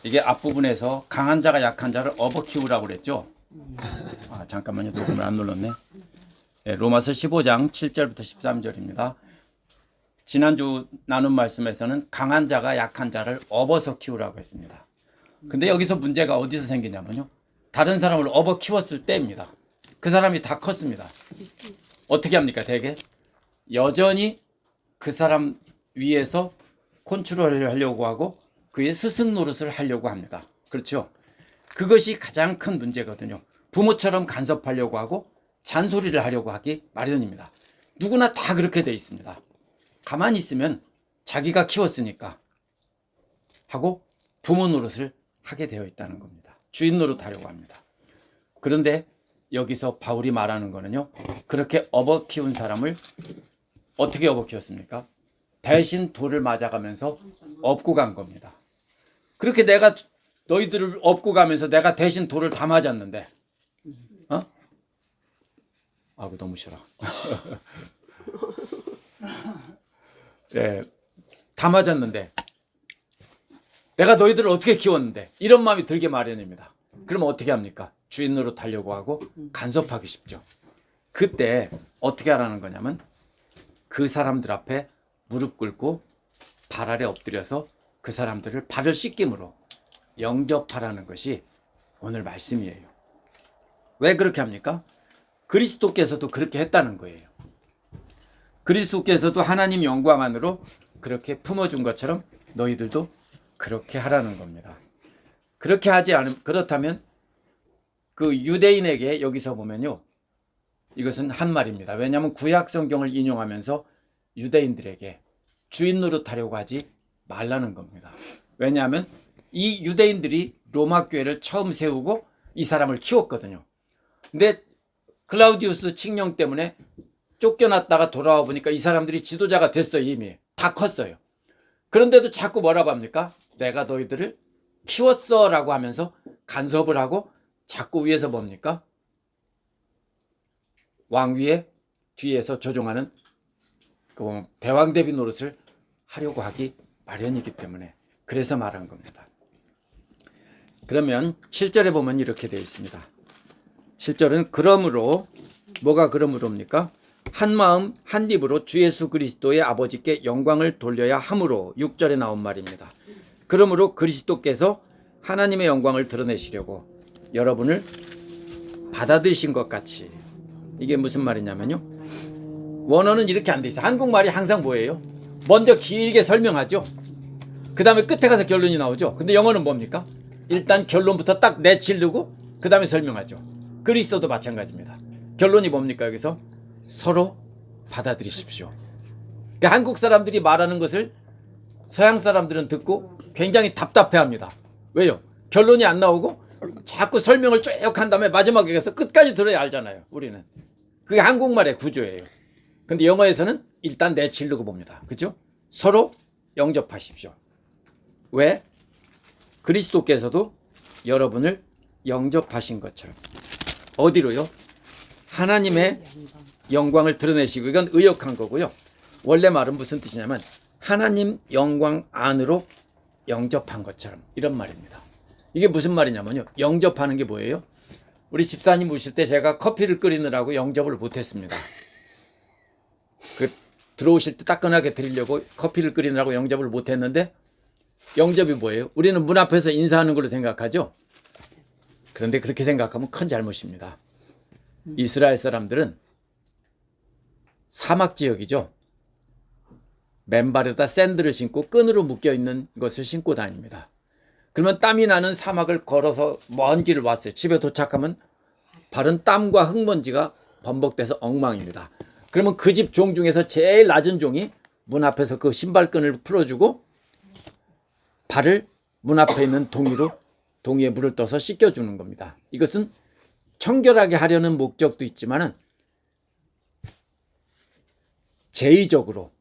이게 앞부분에서 강한 자가 약한 자를 업어 키우라고 그랬죠. 잠깐만요. 녹음을 안 눌렀네. 네, 로마서 15장 7절부터 13절입니다. 지난주 나눈 말씀에서는 강한 자가 약한 자를 업어서 키우라고 했습니다. 근데 여기서 문제가 어디서 생기냐면요. 다른 사람을 업어 키웠을 때입니다. 그 사람이 다 컸습니다. 어떻게 합니까? 대개 여전히 그 사람 위에서 컨트롤을 하려고 하고 그의 스승 노릇을 하려고 합니다. 그렇죠? 그것이 가장 큰 문제거든요. 부모처럼 간섭하려고 하고 잔소리를 하려고 하기 마련입니다. 누구나 다 그렇게 돼 있습니다. 가만히 있으면 자기가 키웠으니까 하고 부모 노릇을 하게 되어 있다는 겁니다. 주인 노릇 하려고 합니다. 그런데 여기서 바울이 말하는 거는요. 그렇게 업어 키운 사람을 어떻게 업어 키웠습니까? 대신 돌을 맞아가면서 업고 간 겁니다. 그렇게 내가 너희들을 업고 가면서 내가 대신 돌을 다 맞았는데 아이고 너무 싫어. 네, 다 맞았는데 내가 너희들을 어떻게 키웠는데 이런 마음이 들게 마련입니다. 그러면 어떻게 합니까? 주인 노릇 하려고 하고 간섭하기 쉽죠. 그때 어떻게 하라는 거냐면 그 사람들 앞에 무릎 꿇고 발 아래 엎드려서 그 사람들을 발을 씻김으로 영접하라는 것이 오늘 말씀이에요. 왜 그렇게 합니까? 그리스도께서도 그렇게 했다는 거예요. 그리스도께서도 하나님 영광 안으로 그렇게 품어준 것처럼 너희들도 그렇게 하라는 겁니다. 그렇게 하지 않으면 그렇다면 그 유대인에게 여기서 보면요. 이것은 한 말입니다. 왜냐하면 구약 성경을 인용하면서 유대인들에게 주인 노릇하려고 하지 말라는 겁니다. 왜냐하면 이 유대인들이 로마 교회를 처음 세우고 이 사람을 키웠거든요. 근데 클라우디우스 칙령 때문에 쫓겨났다가 돌아와 보니까 이 사람들이 지도자가 됐어요. 이미 다 컸어요. 그런데도 자꾸 뭐라고 합니까? 내가 너희들을 키웠어 라고 하면서 간섭을 하고 자꾸 위에서 뭡니까? 왕위에 뒤에서 조종하는 그 대왕 대비 노릇을 하려고 하기 마련이기 때문에 그래서 말한 겁니다. 그러면 7절에 보면 이렇게 되어 있습니다. 7절은 그러므로 뭐가 그러므로입니까? 한 마음 한 입으로 주 예수 그리스도의 아버지께 영광을 돌려야 함으로 6절에 나온 말입니다. 그러므로 그리스도께서 하나님의 영광을 드러내시려고 여러분을 받아들이신 것 같이. 이게 무슨 말이냐면요. 원어는 이렇게 안 돼 있어요. 한국말이 항상 뭐예요? 먼저 길게 설명하죠. 그 다음에 끝에 가서 결론이 나오죠. 근데 영어는 뭡니까? 일단 결론부터 딱 내치르고 그 다음에 설명하죠. 그리스도도 마찬가지입니다. 결론이 뭡니까? 여기서 서로 받아들이십시오. 그러니까 한국 사람들이 말하는 것을 서양 사람들은 듣고 굉장히 답답해합니다. 왜요? 결론이 안 나오고 자꾸 설명을 쭉 한 다음에 마지막에 가서 끝까지 들어야 알잖아요. 우리는 그게 한국말의 구조예요. 근데 영어에서는 일단 내치르고 봅니다. 그죠? 서로 영접하십시오. 왜? 그리스도께서도 여러분을 영접하신 것처럼. 어디로요? 하나님의 영광을 드러내시고, 이건 의역한 거고요. 원래 말은 무슨 뜻이냐면 하나님 영광 안으로 영접한 것처럼, 이런 말입니다. 이게 무슨 말이냐면요. 영접하는 게 뭐예요? 우리 집사님 오실 때 제가 커피를 끓이느라고 영접을 못했습니다. 들어오실 때 따끈하게 드리려고 커피를 끓이느라고 영접을 못했는데, 영접이 뭐예요? 우리는 문 앞에서 인사하는 걸로 생각하죠. 그런데 그렇게 생각하면 큰 잘못입니다. 이스라엘 사람들은 사막 지역이죠. 맨발에다 샌들을 신고 끈으로 묶여있는 것을 신고 다닙니다. 그러면 땀이 나는 사막을 걸어서 먼 길을 왔어요. 집에 도착하면 발은 땀과 흙먼지가 범벅돼서 엉망입니다. 그러면 그 집 종 중에서 제일 낮은 종이 문 앞에서 그 신발끈을 풀어주고 발을 문 앞에 있는 동이에 물을 떠서 씻겨주는 겁니다. 이것은 청결하게 하려는 목적도 있지만은 제의적으로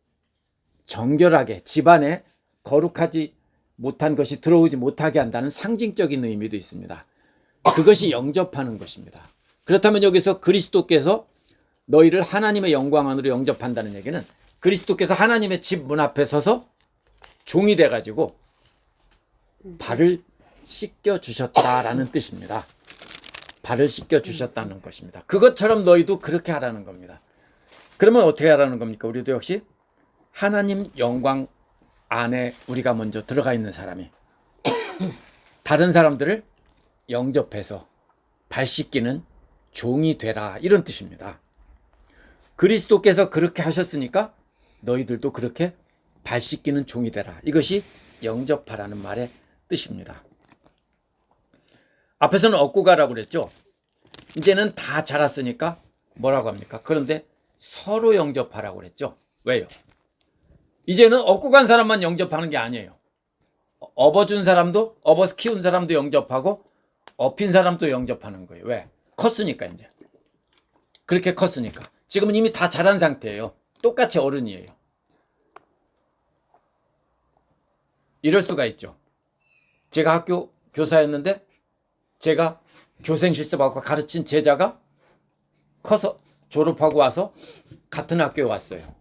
정결하게 집안에 거룩하지 못한 것이 들어오지 못하게 한다는 상징적인 의미도 있습니다. 그것이 영접하는 것입니다. 그렇다면 여기서 그리스도께서 너희를 하나님의 영광 안으로 영접한다는 얘기는 그리스도께서 하나님의 집 문 앞에 서서 종이 돼가지고 발을 씻겨 주셨다라는 뜻입니다. 발을 씻겨 주셨다는 것입니다. 그것처럼 너희도 그렇게 하라는 겁니다. 그러면 어떻게 하라는 겁니까? 우리도 역시 하나님 영광 안에 우리가 먼저 들어가 있는 사람이 다른 사람들을 영접해서 발 씻기는 종이 되라, 이런 뜻입니다. 그리스도께서 그렇게 하셨으니까 너희들도 그렇게 발 씻기는 종이 되라. 이것이 영접하라는 말의 뜻입니다. 앞에서는 얻고 가라고 그랬죠. 이제는 다 자랐으니까 뭐라고 합니까? 그런데 서로 영접하라고 그랬죠. 왜요? 이제는 얻고 간 사람만 영접하는 게 아니에요. 업어준 사람도, 업어서 키운 사람도 영접하고 업힌 사람도 영접하는 거예요. 왜? 컸으니까. 이제 그렇게 컸으니까. 지금은 이미 다 자란 상태예요. 똑같이 어른이에요. 이럴 수가 있죠. 제가 학교 교사였는데 제가 교생 실습하고 가르친 제자가 커서 졸업하고 와서 같은 학교에 왔어요.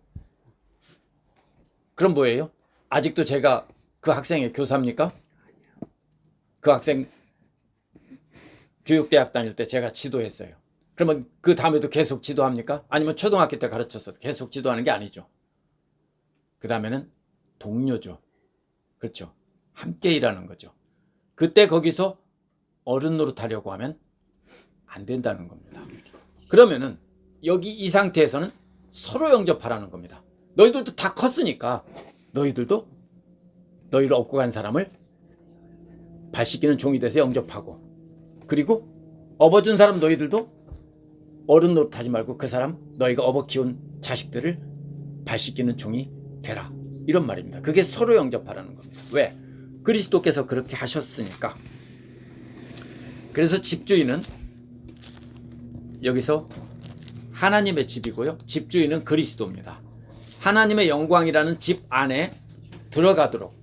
그럼 뭐예요? 아직도 제가 그 학생의 교사입니까? 그 학생 교육대학 다닐 때 제가 지도했어요. 그러면 그 다음에도 계속 지도합니까? 아니면 초등학교 때 가르쳐서 계속 지도하는 게 아니죠. 그 다음에는 동료죠. 그렇죠. 함께 일하는 거죠. 그때 거기서 어른 노릇하려고 하면 안 된다는 겁니다. 그러면은 여기 이 상태에서는 서로 영접하라는 겁니다. 너희들도 다 컸으니까 너희들도 너희를 업고 간 사람을 발 씻기는 종이 돼서 영접하고, 그리고 업어준 사람 너희들도 어른 노릇하지 말고 그 사람 너희가 업어 키운 자식들을 발 씻기는 종이 되라, 이런 말입니다. 그게 서로 영접하라는 겁니다. 왜? 그리스도께서 그렇게 하셨으니까. 그래서 집주인은 여기서 하나님의 집이고요, 집주인은 그리스도입니다. 하나님의 영광이라는 집 안에 들어가도록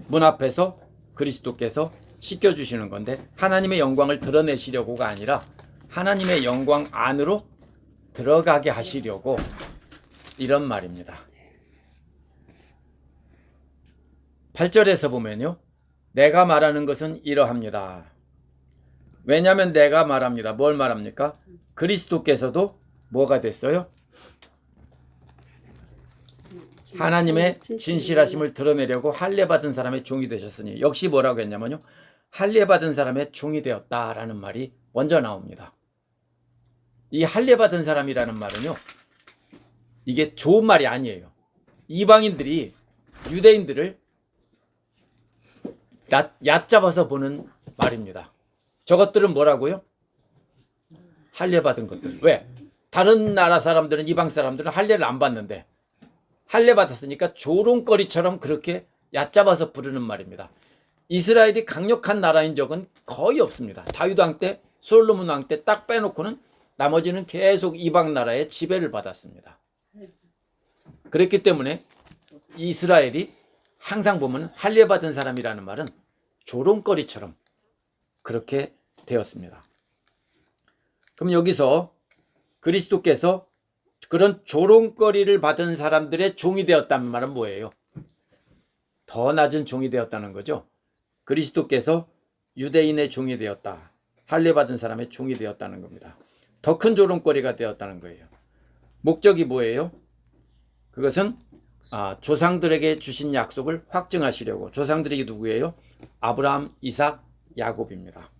문 앞에서 그리스도께서 씻겨주시는 건데, 하나님의 영광을 드러내시려고가 아니라 하나님의 영광 안으로 들어가게 하시려고, 이런 말입니다. 8절에서 보면요, 내가 말하는 것은 이러합니다. 왜냐하면 내가 말합니다. 뭘 말합니까? 그리스도께서도 뭐가 됐어요? 하나님의 진실하심을 드러내려고 할례받은 사람의 종이 되셨으니, 역시 뭐라고 했냐면요, 할례받은 사람의 종이 되었다라는 말이 먼저 나옵니다. 이 할례받은 사람이라는 말은요, 이게 좋은 말이 아니에요. 이방인들이 유대인들을 얕잡아서 보는 말입니다. 저것들은 뭐라고요? 할례받은 것들. 왜? 다른 나라 사람들은, 이방 사람들은 할례를 안 받는데 할례 받았으니까 조롱거리처럼 그렇게 얕잡아서 부르는 말입니다. 이스라엘이 강력한 나라인 적은 거의 없습니다. 다윗 왕 때, 솔로몬 왕 때 딱 빼놓고는 나머지는 계속 이방 나라의 지배를 받았습니다. 그렇기 때문에 이스라엘이 항상 보면 할례 받은 사람이라는 말은 조롱거리처럼 그렇게 되었습니다. 그럼 여기서 그리스도께서 그런 조롱거리를 받은 사람들의 종이 되었다는 말은 뭐예요? 더 낮은 종이 되었다는 거죠. 그리스도께서 유대인의 종이 되었다, 할례 받은 사람의 종이 되었다는 겁니다. 더 큰 조롱거리가 되었다는 거예요. 목적이 뭐예요? 그것은 조상들에게 주신 약속을 확증하시려고. 조상들이 누구예요? 아브라함, 이삭, 야곱입니다.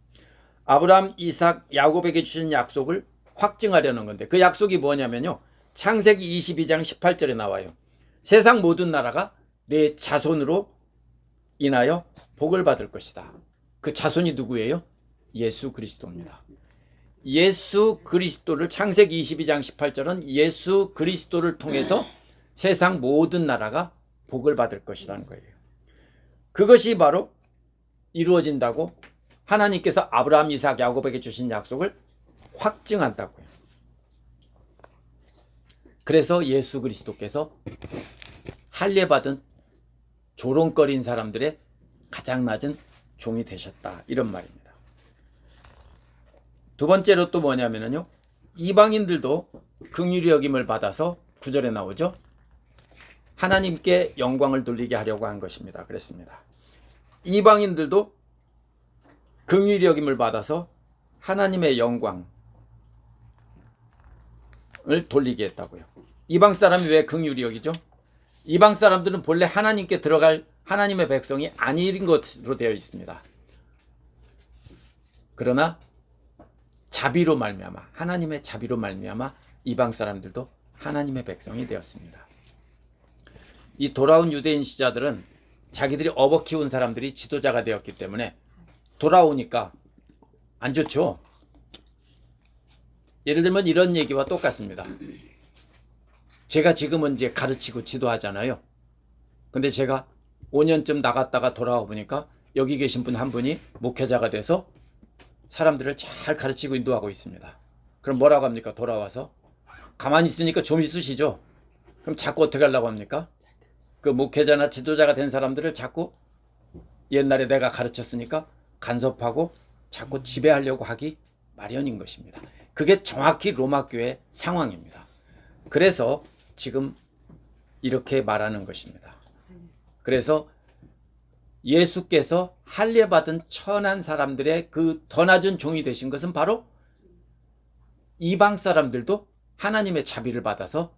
아브라함, 이삭, 야곱에게 주신 약속을 확증하려는 건데, 그 약속이 뭐냐면요, 창세기 22장 18절에 나와요. 세상 모든 나라가 내 자손으로 인하여 복을 받을 것이다. 그 자손이 누구예요? 예수 그리스도입니다. 예수 그리스도를, 창세기 22장 18절은 예수 그리스도를 통해서 세상 모든 나라가 복을 받을 것이라는 거예요. 그것이 바로 이루어진다고 하나님께서 아브라함, 이삭, 야곱에게 주신 약속을 확증한다고요. 그래서 예수 그리스도께서 할례받은 조롱거린 사람들의 가장 낮은 종이 되셨다, 이런 말입니다. 두 번째로 또 뭐냐면요, 이방인들도 긍휼히 여김을 받아서 9절에 나오죠. 하나님께 영광을 돌리게 하려고 한 것입니다. 그랬습니다. 이방인들도 긍휼히 여김을 받아서 하나님의 영광을 돌리게 했다고요. 이방 사람이 왜 긍휼히 여기죠? 이방 사람들은 본래 하나님께 들어갈 하나님의 백성이 아닌 것으로 되어 있습니다. 그러나 자비로 말미암아, 하나님의 자비로 말미암아 이방 사람들도 하나님의 백성이 되었습니다. 이 돌아온 유대인 지자들은 자기들이 업어 키운 사람들이 지도자가 되었기 때문에 돌아오니까 안 좋죠. 예를 들면 이런 얘기와 똑같습니다. 제가 지금은 이제 가르치고 지도하잖아요. 근데 제가 5년쯤 나갔다가 돌아와 보니까 여기 계신 분 한 분이 목회자가 돼서 사람들을 잘 가르치고 인도하고 있습니다. 그럼 뭐라고 합니까? 돌아와서 가만히 있으니까 좀 있으시죠. 그럼 자꾸 어떻게 하려고 합니까? 그 목회자나 지도자가 된 사람들을 자꾸 옛날에 내가 가르쳤으니까 간섭하고 자꾸 지배하려고 하기 마련인 것입니다. 그게 정확히 로마 교회 상황입니다. 그래서 지금 이렇게 말하는 것입니다. 그래서 예수께서 할례받은 천한 사람들의 그 더 낮은 종이 되신 것은 바로 이방 사람들도 하나님의 자비를 받아서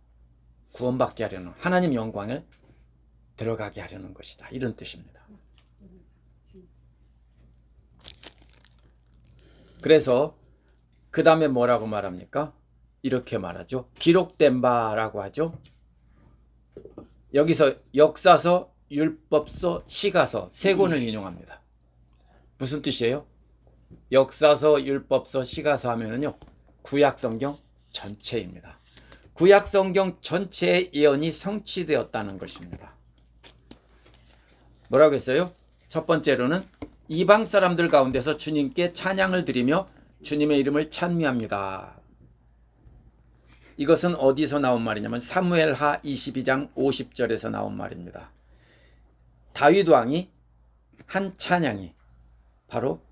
구원받게 하려는, 하나님 영광을 들어가게 하려는 것이다. 이런 뜻입니다. 그래서 그 다음에 뭐라고 말합니까? 이렇게 말하죠. 기록된 바라고 하죠. 여기서 역사서, 율법서, 시가서 세 권을 인용합니다. 무슨 뜻이에요? 역사서, 율법서, 시가서 하면은요, 구약성경 전체입니다. 구약성경 전체의 예언이 성취되었다는 것입니다. 뭐라고 했어요? 첫 번째로는 이방 사람들 가운데서 주님께 찬양을 드리며 주님의 이름을 찬미합니다. 이것은 어디서 나온 말이냐면 사무엘하 22장 50절에서 나온 말입니다. 다윗 왕이 한 찬양이 바로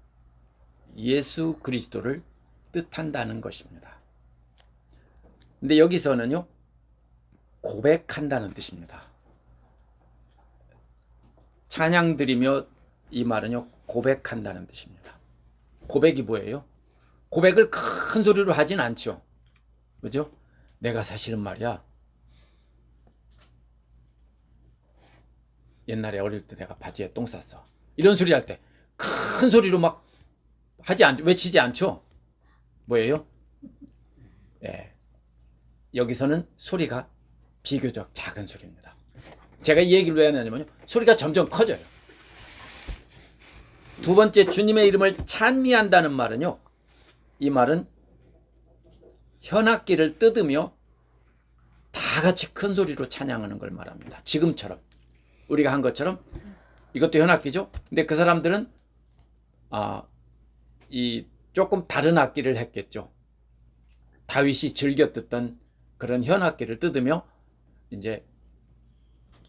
예수 그리스도를 뜻한다는 것입니다. 근데 여기서는요, 고백한다는 뜻입니다. 찬양 드리며 이 말은요, 고백한다는 뜻입니다. 고백이 뭐예요? 고백을 큰 소리로 하진 않죠. 그죠? 내가 사실은 말이야, 옛날에 어릴 때 내가 바지에 똥 쌌어. 이런 소리 할 때 큰 소리로 막 외치지 않죠? 뭐예요? 네. 여기서는 소리가 비교적 작은 소리입니다. 제가 이 얘기를 왜 하냐면요, 소리가 점점 커져요. 두 번째, 주님의 이름을 찬미한다는 말은요, 이 말은 현악기를 뜯으며 다 같이 큰 소리로 찬양하는 걸 말합니다. 지금처럼 우리가 한 것처럼 이것도 현악기죠. 근데 그 사람들은 이 조금 다른 악기를 했겠죠. 다윗이 즐겨 듣던 그런 현악기를 뜯으며 이제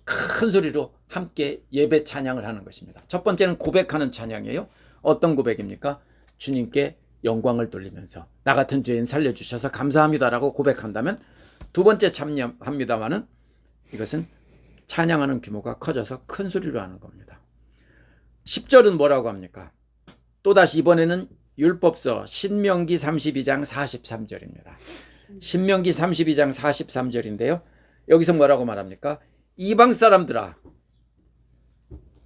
큰 소리로 함께 예배 찬양을 하는 것입니다. 첫 번째는 고백하는 찬양이에요. 어떤 고백입니까? 주님께 영광을 돌리면서 나 같은 죄인 살려주셔서 감사합니다라고 고백한다면, 두 번째 참여합니다마는 이것은 찬양하는 규모가 커져서 큰 소리로 하는 겁니다. 10절은 뭐라고 합니까? 또다시 이번에는 율법서 신명기 32장 43절입니다. 신명기 32장 43절인데요. 여기서 뭐라고 말합니까? 이방 사람들아,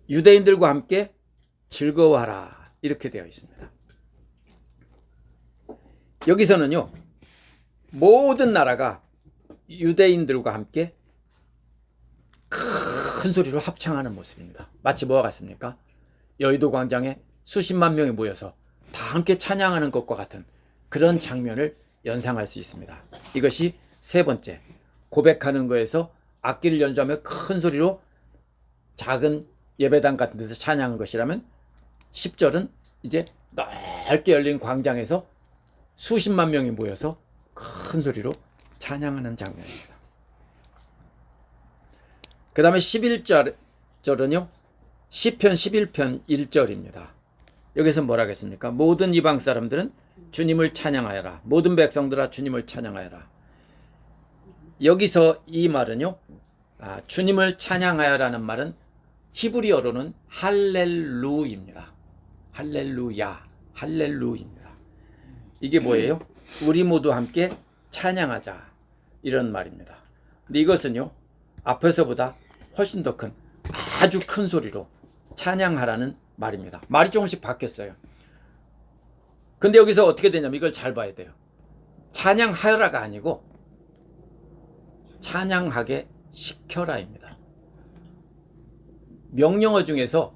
유대인들과 함께 즐거워하라. 이렇게 되어 있습니다. 여기서는요, 모든 나라가 유대인들과 함께 큰 소리로 합창하는 모습입니다. 마치 뭐와 같습니까? 여의도 광장에 수십만 명이 모여서 다 함께 찬양하는 것과 같은 그런 장면을 연상할 수 있습니다. 이것이 세 번째, 고백하는 거에서 악기를 연주하며 큰 소리로 작은 예배당 같은 데서 찬양한 것이라면, 10절은 이제 넓게 열린 광장에서 수십만 명이 모여서 큰 소리로 찬양하는 장면입니다. 그 다음에 11절은요, 시편 11편 1절입니다. 여기서 뭐라고 했습니까? 모든 이방 사람들은 주님을 찬양하여라. 모든 백성들아 주님을 찬양하여라. 여기서 이 말은요, 주님을 찬양하여라는 말은 히브리어로는 할렐루입니다. 할렐루야, 할렐루입니다. 이게 뭐예요? 우리 모두 함께 찬양하자, 이런 말입니다. 근데 이것은요, 앞에서보다 훨씬 더 큰, 아주 큰 소리로 찬양하라는 말입니다. 말이 조금씩 바뀌었어요. 근데 여기서 어떻게 되냐면 이걸 잘 봐야 돼요. 찬양하라가 아니고 찬양하게 시켜라입니다. 명령어 중에서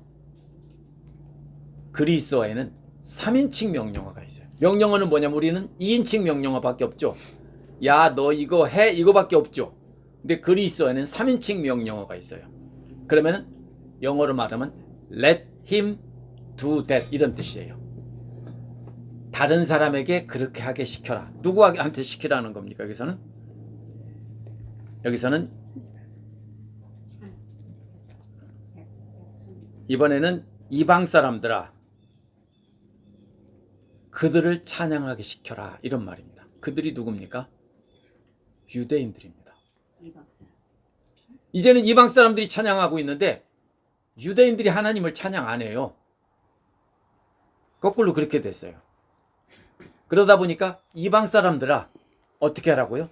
그리스어에는 3인칭 명령어가 있어요. 명령어는 뭐냐면 우리는 2인칭 명령어밖에 없죠. 야, 너 이거 해, 이거밖에 없죠. 근데 그리스어에는 3인칭 명령어가 있어요. 그러면은 영어로 말하면 let him do that, 이런 뜻이에요. 다른 사람에게 그렇게 하게 시켜라. 누구한테 시키라는 겁니까? 여기서는 이번에는 이방 사람들아, 그들을 찬양하게 시켜라, 이런 말입니다. 그들이 누굽니까? 유대인들입니다. 이제는 이방 사람들이 찬양하고 있는데 유대인들이 하나님을 찬양 안 해요. 거꾸로 그렇게 됐어요. 그러다 보니까 이방 사람들아, 어떻게 하라고요?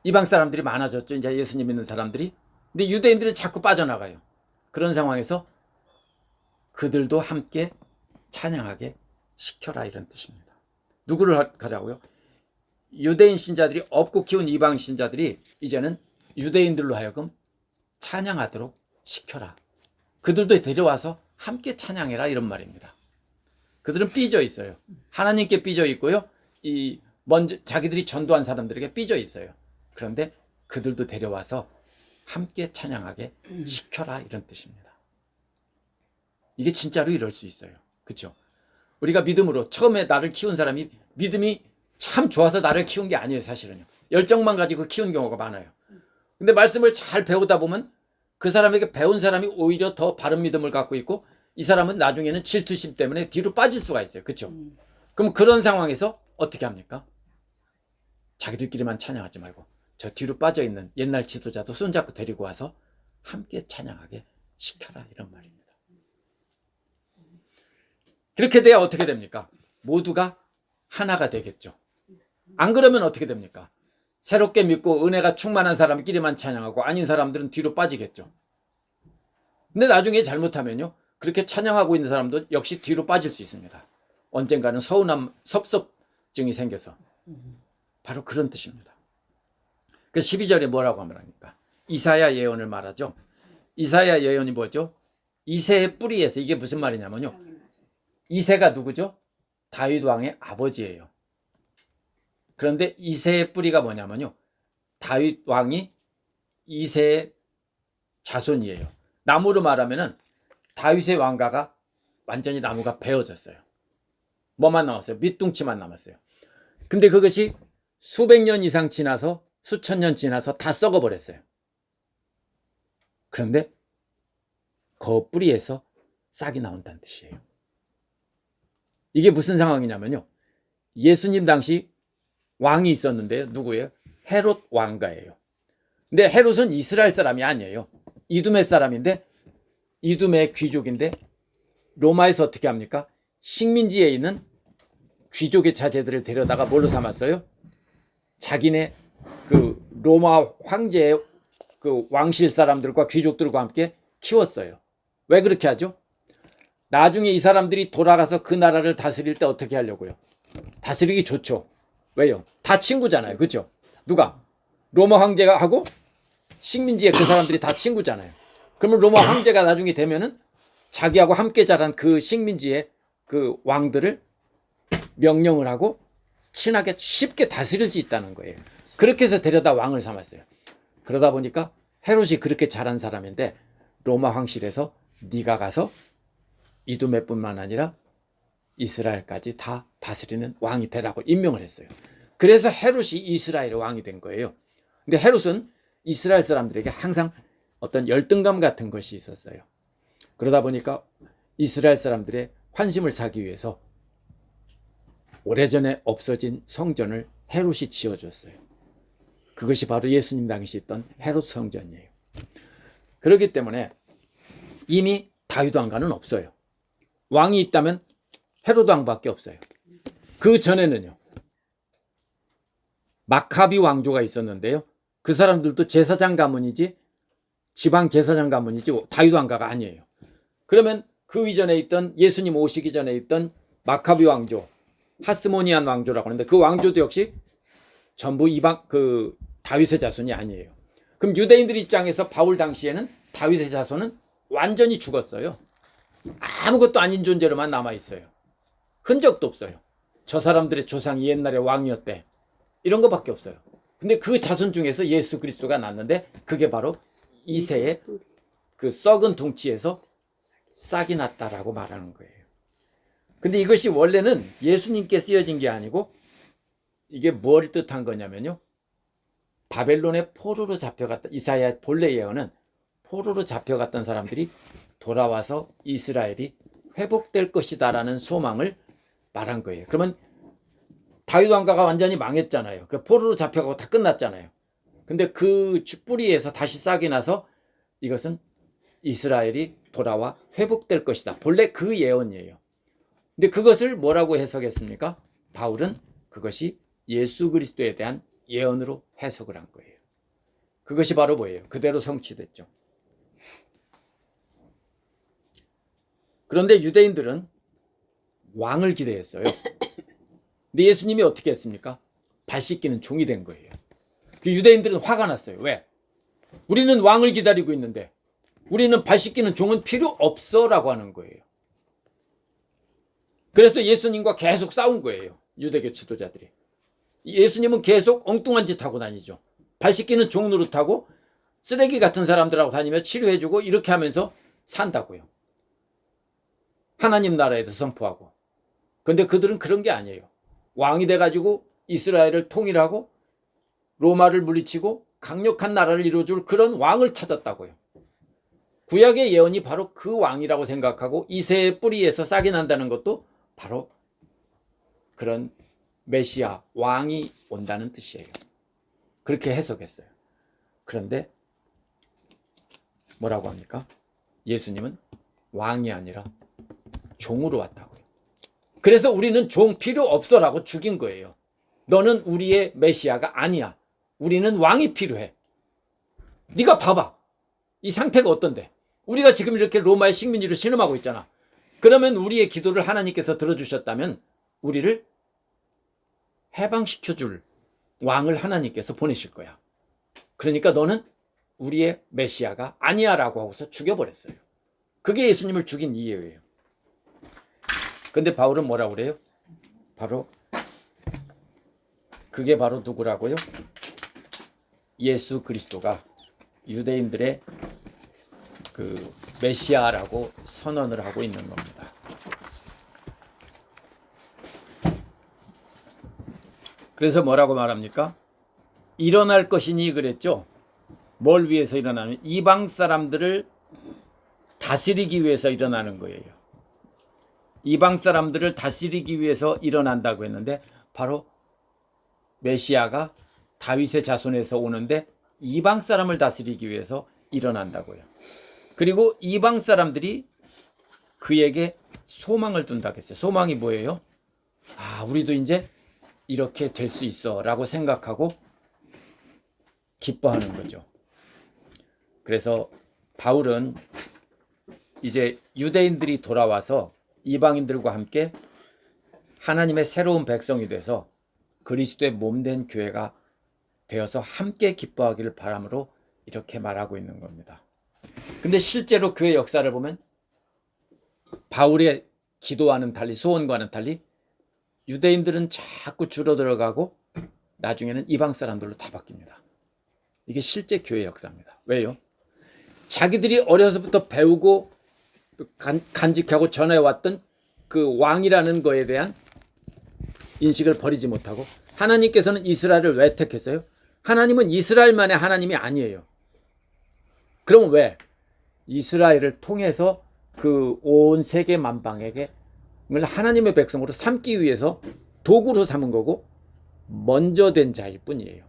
이방 사람들이 많아졌죠. 이제 예수님 믿는 사람들이. 근데 유대인들은 자꾸 빠져나가요. 그런 상황에서 그들도 함께 찬양하게 시켜라, 이런 뜻입니다. 누구를 하라고요? 유대인 신자들이 없고 키운 이방 신자들이 이제는 유대인들로 하여금 찬양하도록 시켜라. 그들도 데려와서 함께 찬양해라, 이런 말입니다. 그들은 삐져 있어요. 하나님께 삐져 있고요. 먼저 자기들이 전도한 사람들에게 삐져 있어요. 그런데 그들도 데려와서 함께 찬양하게 시켜라, 이런 뜻입니다. 이게 진짜로 이럴 수 있어요. 그렇죠? 우리가 믿음으로 처음에 나를 키운 사람이 믿음이 참 좋아서 나를 키운 게 아니에요. 사실은요. 열정만 가지고 키운 경우가 많아요. 근데 말씀을 잘 배우다 보면 그 사람에게 배운 사람이 오히려 더 바른 믿음을 갖고 있고, 이 사람은 나중에는 질투심 때문에 뒤로 빠질 수가 있어요. 그렇죠? 그럼 그런 상황에서 어떻게 합니까? 자기들끼리만 찬양하지 말고 저 뒤로 빠져있는 옛날 지도자도 손잡고 데리고 와서 함께 찬양하게 시켜라, 이런 말입니다. 그렇게 돼야 어떻게 됩니까? 모두가 하나가 되겠죠. 안 그러면 어떻게 됩니까? 새롭게 믿고 은혜가 충만한 사람끼리만 찬양하고 아닌 사람들은 뒤로 빠지겠죠. 근데 나중에 잘못하면요, 그렇게 찬양하고 있는 사람도 역시 뒤로 빠질 수 있습니다. 언젠가는 서운함, 섭섭증이 생겨서. 바로 그런 뜻입니다. 그 12절에 뭐라고 하니까 이사야 예언을 말하죠. 이사야 예언이 뭐죠? 이새의 뿌리에서, 이게 무슨 말이냐면요, 이새가 누구죠? 다윗 왕의 아버지예요. 그런데 이새의 뿌리가 뭐냐면요, 다윗 왕이 이새의 자손이에요. 나무로 말하면은 다윗의 왕가가 완전히 나무가 베어졌어요. 뭐만 남았어요? 밑둥치만 남았어요. 근데 그것이 수백 년 이상 지나서, 수천 년 지나서 다 썩어버렸어요. 그런데 그 뿌리에서 싹이 나온다는 뜻이에요. 이게 무슨 상황이냐면요, 예수님 당시 왕이 있었는데요. 누구예요? 헤롯 왕가예요. 근데 헤롯은 이스라엘 사람이 아니에요. 이두메 사람인데, 이두메 귀족인데, 로마에서 어떻게 합니까? 식민지에 있는 귀족의 자제들을 데려다가 뭘로 삼았어요? 자기네 그 로마 황제의 그 왕실 사람들과 귀족들과 함께 키웠어요. 왜 그렇게 하죠? 나중에 이 사람들이 돌아가서 그 나라를 다스릴 때 어떻게 하려고요? 다스리기 좋죠. 왜요? 다 친구잖아요. 그렇죠? 누가? 로마 황제가 하고 식민지에 그 사람들이 다 친구잖아요. 그러면 로마 황제가 나중에 되면은 자기하고 함께 자란 그 식민지의 그 왕들을 명령을 하고 친하게 쉽게 다스릴 수 있다는 거예요. 그렇게 해서 데려다 왕을 삼았어요. 그러다 보니까 헤롯이 그렇게 잘한 사람인데 로마 황실에서 네가 가서 이두메뿐만 아니라 이스라엘까지 다 다스리는 왕이 되라고 임명을 했어요. 그래서 헤롯이 이스라엘의 왕이 된 거예요. 근데 헤롯은 이스라엘 사람들에게 항상 어떤 열등감 같은 것이 있었어요. 그러다 보니까 이스라엘 사람들의 환심을 사기 위해서 오래전에 없어진 성전을 헤롯이 지어줬어요. 그것이 바로 예수님 당시 있던 헤롯 성전이에요. 그렇기 때문에 이미 다윗 왕가는 없어요. 왕이 있다면 헤로드 왕밖에 없어요. 그 전에는요, 마카비 왕조가 있었는데요. 그 사람들도 제사장 가문이지 지방 제사장 가문이지 다윗 왕가가 아니에요. 그러면 그 이전에 있던 예수님 오시기 전에 있던 마카비 왕조, 하스모니안 왕조라고 하는데 그 왕조도 역시 전부 이방 그 다윗의 자손이 아니에요. 그럼 유대인들 입장에서 바울 당시에는 다윗의 자손은 완전히 죽었어요. 아무것도 아닌 존재로만 남아 있어요. 흔적도 없어요. 저 사람들의 조상이 옛날에 왕이었대. 이런 거밖에 없어요. 근데 그 자손 중에서 예수 그리스도가 났는데 그게 바로 이새의 그 썩은 둥치에서 싹이 났다라고 말하는 거예요. 근데 이것이 원래는 예수님께 쓰여진 게 아니고 이게 뭘 뜻한 거냐면요. 바벨론의 포로로 잡혀갔다. 이사야 본래 예언은 포로로 잡혀갔던 사람들이 돌아와서 이스라엘이 회복될 것이다라는 소망을 말한 거예요. 그러면 다윗 왕가가 완전히 망했잖아요. 그 포로로 잡혀가고 다 끝났잖아요. 근데 그 뿌리에서 다시 싹이 나서 이것은 이스라엘이 돌아와 회복될 것이다. 본래 그 예언이에요. 근데 그것을 뭐라고 해석했습니까? 바울은 그것이 예수 그리스도에 대한 예언으로 해석을 한 거예요. 그것이 바로 뭐예요? 그대로 성취됐죠. 그런데 유대인들은 왕을 기대했어요. 근데 예수님이 어떻게 했습니까? 발 씻기는 종이 된 거예요. 그 유대인들은 화가 났어요. 왜? 우리는 왕을 기다리고 있는데 우리는 발 씻기는 종은 필요 없어 라고 하는 거예요. 그래서 예수님과 계속 싸운 거예요. 유대교 지도자들이. 예수님은 계속 엉뚱한 짓 하고 다니죠. 발 씻기는 종 노릇하고 쓰레기 같은 사람들하고 다니며 치료해주고 이렇게 하면서 산다고요. 하나님 나라에서 선포하고. 근데 그들은 그런 게 아니에요. 왕이 돼가지고 이스라엘을 통일하고 로마를 물리치고 강력한 나라를 이루어줄 그런 왕을 찾았다고요. 구약의 예언이 바로 그 왕이라고 생각하고 이새의 뿌리에서 싹이 난다는 것도 바로 그런 메시아 왕이 온다는 뜻이에요. 그렇게 해석했어요. 그런데 뭐라고 합니까? 예수님은 왕이 아니라 종으로 왔다고요. 그래서 우리는 종 필요 없어라고 죽인 거예요. 너는 우리의 메시아가 아니야. 우리는 왕이 필요해. 네가 봐봐. 이 상태가 어떤데? 우리가 지금 이렇게 로마의 식민지로 신음하고 있잖아. 그러면 우리의 기도를 하나님께서 들어주셨다면 우리를 해방시켜줄 왕을 하나님께서 보내실 거야. 그러니까 너는 우리의 메시아가 아니야 라고 하고서 죽여버렸어요. 그게 예수님을 죽인 이유예요. 근데 바울은 뭐라고 그래요? 바로 그게 바로 누구라고요? 예수 그리스도가 유대인들의 그 메시아라고 선언을 하고 있는 겁니다. 그래서 뭐라고 말합니까? 일어날 것이니 그랬죠. 뭘 위해서 일어나는? 이방 사람들을 다스리기 위해서 일어나는 거예요. 이방 사람들을 다스리기 위해서 일어난다고 했는데 바로 메시아가 다윗의 자손에서 오는데 이방 사람을 다스리기 위해서 일어난다고요. 그리고 이방 사람들이 그에게 소망을 둔다고 했어요. 소망이 뭐예요? 아, 우리도 이제 이렇게 될 수 있어 라고 생각하고 기뻐하는 거죠. 그래서 바울은 이제 유대인들이 돌아와서 이방인들과 함께 하나님의 새로운 백성이 돼서 그리스도의 몸된 교회가 되어서 함께 기뻐하기를 바람으로 이렇게 말하고 있는 겁니다. 근데 실제로 교회 역사를 보면 바울의 기도와는 달리 소원과는 달리 유대인들은 자꾸 줄어들어가고 나중에는 이방 사람들로 다 바뀝니다. 이게 실제 교회 역사입니다. 왜요? 자기들이 어려서부터 배우고 간직하고 전해왔던 그 왕이라는 거에 대한 인식을 버리지 못하고 하나님께서는 이스라엘을 왜 택했어요? 하나님은 이스라엘만의 하나님이 아니에요. 그럼 왜? 이스라엘을 통해서 그 온 세계 만방에게 하나님의 백성으로 삼기 위해서 도구로 삼은 거고 먼저 된 자일 뿐이에요.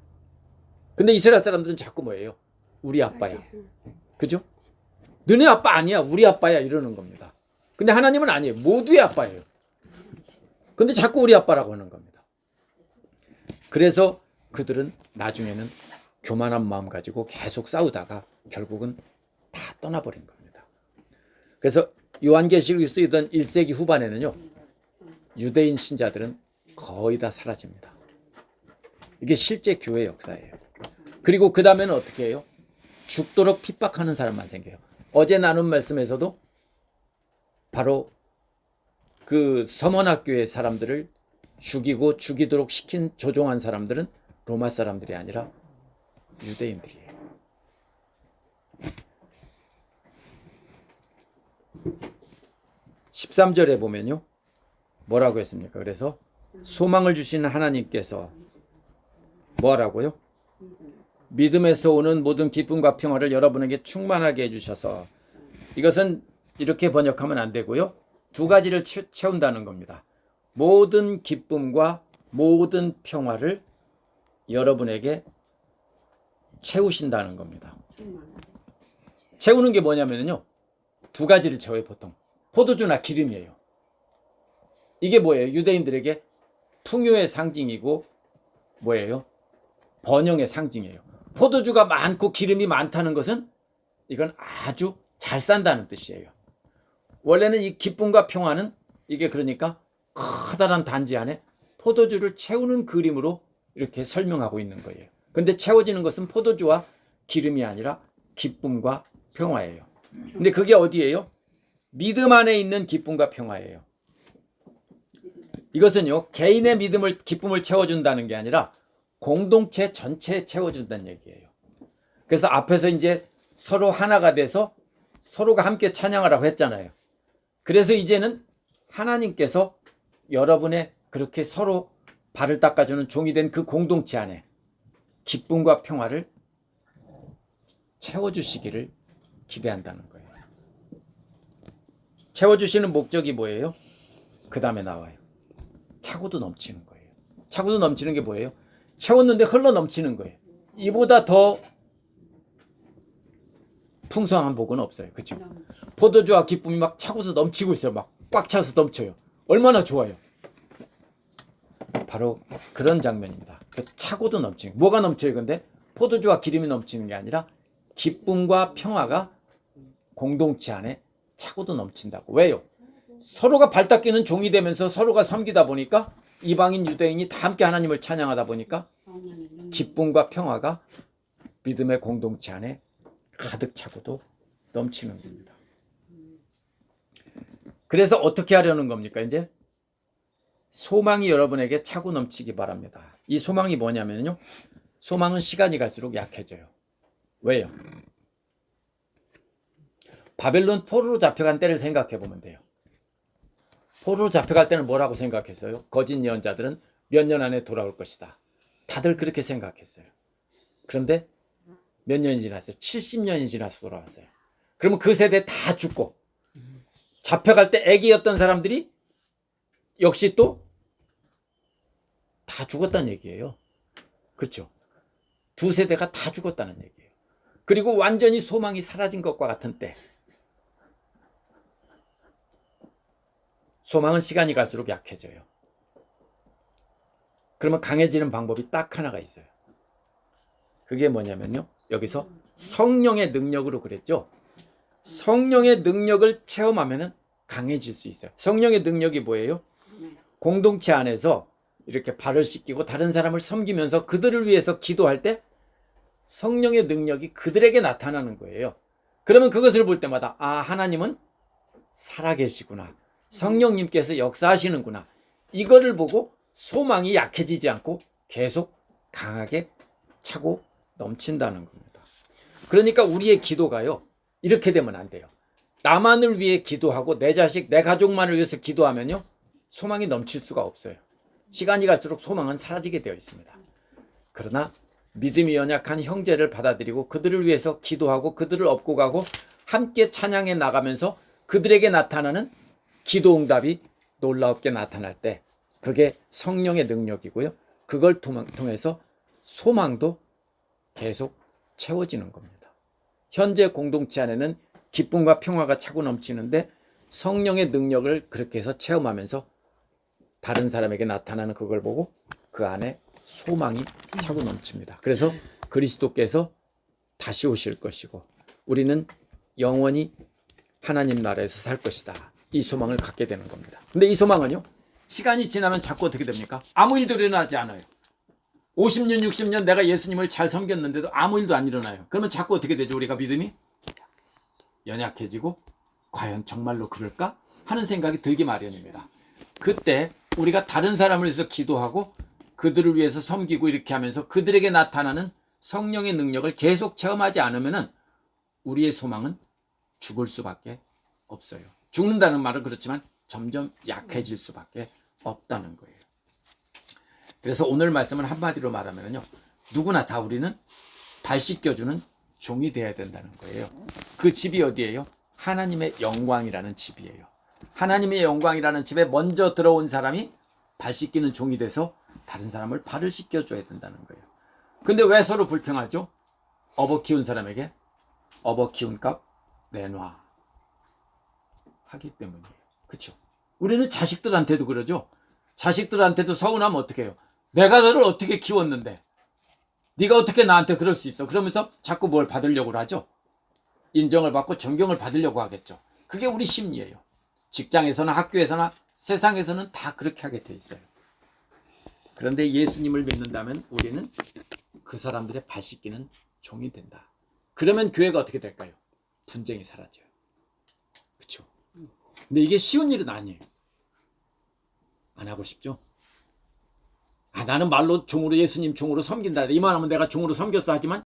근데 이스라엘 사람들은 자꾸 뭐예요? 우리 아빠야. 그죠? 너네 아빠 아니야, 우리 아빠야 이러는 겁니다. 근데 하나님은 아니에요. 모두의 아빠예요. 근데 자꾸 우리 아빠라고 하는 겁니다. 그래서 그들은 나중에는 교만한 마음 가지고 계속 싸우다가 결국은 다 떠나버린 겁니다. 그래서 요한계시록에 쓰이던 1세기 후반에는요, 유대인 신자들은 거의 다 사라집니다. 이게 실제 교회 역사예요. 그리고 그 다음에는 어떻게 해요? 죽도록 핍박하는 사람만 생겨요. 어제 나눈 말씀에서도 바로 그 서머나교의 사람들을 죽이고 죽이도록 시킨 조종한 사람들은 로마 사람들이 아니라 유대인들이에요. (13절에) 보면요, 뭐라고 했습니까? 그래서 소망을 주시는 하나님께서 뭐라고요? 믿음에서 오는 모든 기쁨과 평화를 여러분에게 충만하게 해주셔서, 이것은 이렇게 번역하면 안 되고요, 두 가지를 채운다는 겁니다. 모든 기쁨과 모든 평화를 여러분에게 채우신다는 겁니다. 채우는 게 뭐냐면요, 두 가지를 채워요. 보통 포도주나 기름이에요. 이게 뭐예요? 유대인들에게 풍요의 상징이고 뭐예요? 번영의 상징이에요. 포도주가 많고 기름이 많다는 것은 이건 아주 잘 산다는 뜻이에요. 원래는 이 기쁨과 평화는 이게 그러니까 커다란 단지 안에 포도주를 채우는 그림으로 이렇게 설명하고 있는 거예요. 근데 채워지는 것은 포도주와 기름이 아니라 기쁨과 평화예요. 근데 그게 어디예요? 믿음 안에 있는 기쁨과 평화예요. 이것은요, 개인의 기쁨을 채워준다는 게 아니라 공동체 전체에 채워준다는 얘기예요. 그래서 앞에서 이제 서로 하나가 돼서 서로가 함께 찬양하라고 했잖아요. 그래서 이제는 하나님께서 여러분의 그렇게 서로 발을 닦아주는 종이 된 그 공동체 안에 기쁨과 평화를 채워주시기를 기대한다는 거예요. 채워주시는 목적이 뭐예요? 그 다음에 나와요. 차고도 넘치는 거예요. 차고도 넘치는 게 뭐예요? 채웠는데 흘러 넘치는 거예요. 이보다 더 풍성한 복은 없어요. 그렇죠? 포도주와 기쁨이 막 차고서 넘치고 있어요. 막 꽉 차서 넘쳐요. 얼마나 좋아요. 바로 그런 장면입니다. 차고도 넘치는, 뭐가 넘쳐요? 근데 포도주와 기름이 넘치는 게 아니라 기쁨과 평화가 공동체 안에 차고도 넘친다고. 왜요? 서로가 발닦이는 종이 되면서 서로가 섬기다 보니까 이방인 유대인이 다 함께 하나님을 찬양하다 보니까 기쁨과 평화가 믿음의 공동체 안에 가득 차고도 넘치는 겁니다. 그래서 어떻게 하려는 겁니까? 이제 소망이 여러분에게 차고 넘치기 바랍니다. 이 소망이 뭐냐면요, 소망은 시간이 갈수록 약해져요. 왜요? 바벨론 포로로 잡혀간 때를 생각해 보면 돼요. 포로로 잡혀갈 때는 뭐라고 생각했어요? 거짓 예언자들은 몇 년 안에 돌아올 것이다. 다들 그렇게 생각했어요. 그런데 몇 년이 지났어요? 70년이 지나서 돌아왔어요. 그러면 그 세대 다 죽고, 잡혀갈 때 애기였던 사람들이 역시 또 다 죽었다는 얘기예요. 그렇죠? 두 세대가 다 죽었다는 얘기예요. 그리고 완전히 소망이 사라진 것과 같은 때, 소망은 시간이 갈수록 약해져요. 그러면 강해지는 방법이 딱 하나가 있어요. 그게 뭐냐면요, 여기서 성령의 능력으로 그랬죠. 성령의 능력을 체험하면 강해질 수 있어요. 성령의 능력이 뭐예요? 공동체 안에서 이렇게 발을 씻기고 다른 사람을 섬기면서 그들을 위해서 기도할 때 성령의 능력이 그들에게 나타나는 거예요. 그러면 그것을 볼 때마다, 아, 하나님은 살아계시구나, 성령님께서 역사하시는구나, 이거를 보고 소망이 약해지지 않고 계속 강하게 차고 넘친다는 겁니다. 그러니까 우리의 기도가요, 이렇게 되면 안 돼요. 나만을 위해 기도하고 내 자식, 내 가족만을 위해서 기도하면요, 소망이 넘칠 수가 없어요. 시간이 갈수록 소망은 사라지게 되어 있습니다. 그러나 믿음이 연약한 형제를 받아들이고 그들을 위해서 기도하고 그들을 업고 가고 함께 찬양해 나가면서 그들에게 나타나는 기도 응답이 놀랍게 나타날 때, 그게 성령의 능력이고요, 그걸 통해서 소망도 계속 채워지는 겁니다. 현재 공동체 안에는 기쁨과 평화가 차고 넘치는데 성령의 능력을 그렇게 해서 체험하면서 다른 사람에게 나타나는 그걸 보고 그 안에 소망이 차고 넘칩니다. 그래서 그리스도께서 다시 오실 것이고 우리는 영원히 하나님 나라에서 살 것이다. 이 소망을 갖게 되는 겁니다. 근데 이 소망은요, 시간이 지나면 자꾸 어떻게 됩니까? 아무 일도 일어나지 않아요. 50년, 60년 내가 예수님을 잘 섬겼는데도 아무 일도 안 일어나요. 그러면 자꾸 어떻게 되죠? 우리가 믿음이 연약해지고 과연 정말로 그럴까? 하는 생각이 들기 마련입니다. 그때 우리가 다른 사람을 위해서 기도하고 그들을 위해서 섬기고 이렇게 하면서 그들에게 나타나는 성령의 능력을 계속 체험하지 않으면 우리의 소망은 죽을 수밖에 없어요. 죽는다는 말은 그렇지만 점점 약해질 수밖에 없다는 거예요. 그래서 오늘 말씀은 한마디로 말하면요, 누구나 다 우리는 발 씻겨주는 종이 되어야 된다는 거예요. 그 집이 어디예요? 하나님의 영광이라는 집이에요. 하나님의 영광이라는 집에 먼저 들어온 사람이 발 씻기는 종이 돼서 다른 사람을 발을 씻겨줘야 된다는 거예요. 근데 왜 서로 불평하죠? 업어 키운 사람에게 업어 키운 값 내놔 하기 때문이에요. 그렇죠? 우리는 자식들한테도 그러죠. 자식들한테도 서운하면 어떻게 해요? 내가 너를 어떻게 키웠는데 네가 어떻게 나한테 그럴 수 있어? 그러면서 자꾸 뭘 받으려고 하죠. 인정을 받고 존경을 받으려고 하겠죠. 그게 우리 심리예요. 직장에서나 학교에서나 세상에서는 다 그렇게 하게 돼 있어요. 그런데 예수님을 믿는다면 우리는 그 사람들의 발 씻기는 종이 된다. 그러면 교회가 어떻게 될까요? 분쟁이 사라져요. 그렇죠? 근데 이게 쉬운 일은 아니에요. 안 하고 싶죠? 나는 말로 종으로 예수님 종으로 섬긴다. 이만하면 내가 종으로 섬겼어 하지만